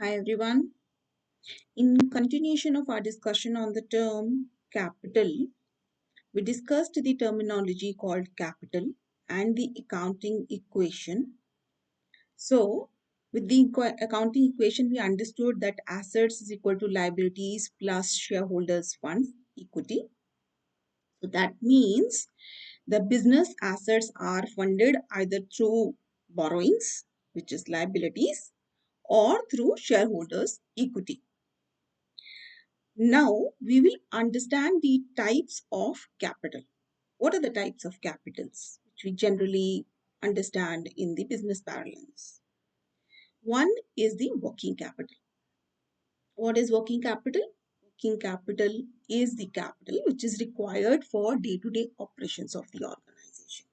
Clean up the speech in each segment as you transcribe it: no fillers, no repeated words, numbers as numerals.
Hi everyone. In continuation of our discussion on the term capital, we discussed the terminology called capital and the accounting equation. So, with the accounting equation, we understood that assets is equal to liabilities plus shareholders' funds equity. So, that means the business assets are funded either through borrowings, which is liabilities, or through shareholders' equity. Now we will understand the types of capital. What are the types of capitals which we generally understand in the business parlance? One is the working capital. What is working capital? Working capital is the capital which is required for day-to-day operations of the organization.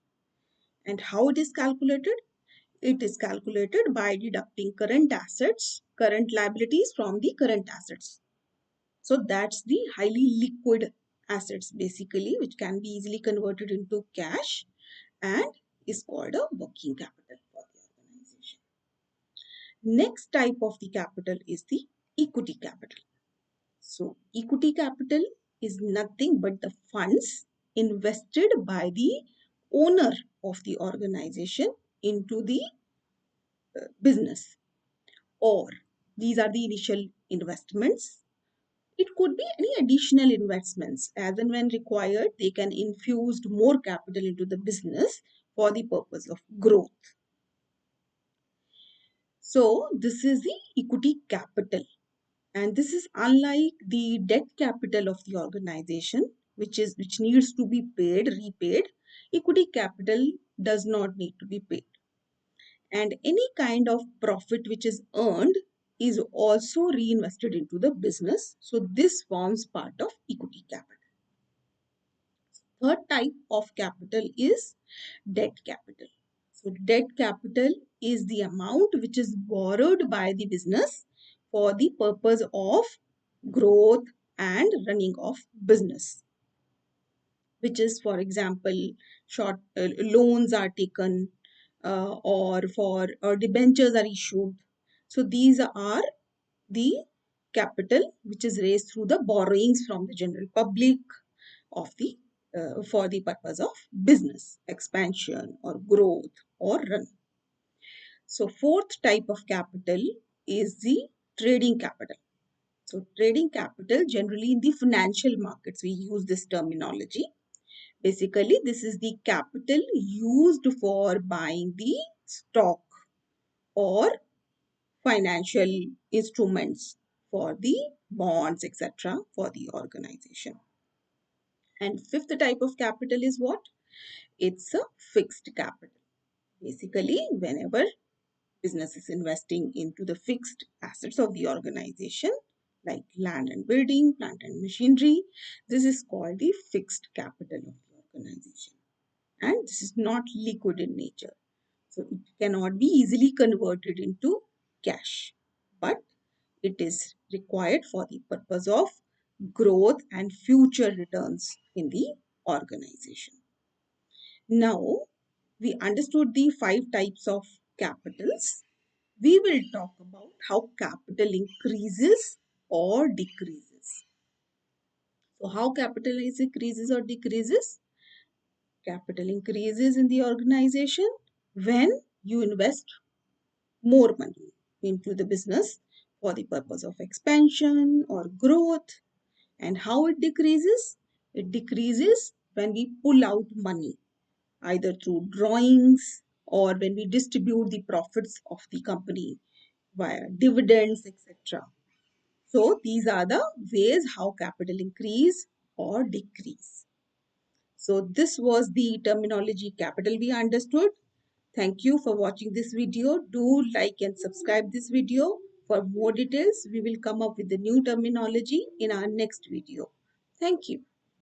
And how it is calculated? It is calculated by deducting current assets, current liabilities from the current assets. So that's the highly liquid assets basically, which can be easily converted into cash and is called a working capital for the organization. Next type of the capital is the equity capital. So equity capital is nothing but the funds invested by the owner of the organization into the business, or these are the initial investments. It could be any additional investments. As and when required, they can infuse more capital into the business for the purpose of growth. So this is the equity capital. And this is unlike the debt capital of the organization, which needs to be repaid. Equity capital does not need to be paid. And any kind of profit which is earned is also reinvested into the business. So this forms part of equity capital. Third type of capital is debt capital. So debt capital is the amount which is borrowed by the business for the purpose of growth and running of business, which is, for example, short loans are taken, or for debentures are issued. So these are the capital which is raised through the borrowings from the general public of the for the purpose of business expansion or growth or run. So fourth type of capital is the trading capital. So trading capital, generally in the financial markets we use this terminology. Basically this is the capital used for buying the stock or financial instruments for the bonds, etc., for the organization. And fifth type of capital is what? It's a fixed capital. Basically, whenever business is investing into the fixed assets of the organization, like land and building, plant and machinery, this is called the fixed capital of the organization. And this is not liquid in nature. So it cannot be easily converted into cash, but it is required for the purpose of growth and future returns in the organization. Now, we understood the five types of capitals. We will talk about how capital increases or decreases. So, how capital is increases or decreases? Capital increases in the organization when you invest more money into the business for the purpose of expansion or growth. And how it decreases? It decreases when we pull out money, either through drawings or when we distribute the profits of the company via dividends, etc. So these are the ways how capital increase or decrease. So this was the terminology capital we understood. Thank you for watching this video. Do like and subscribe this video. For more details, we will come up with the new terminology in our next video. Thank you.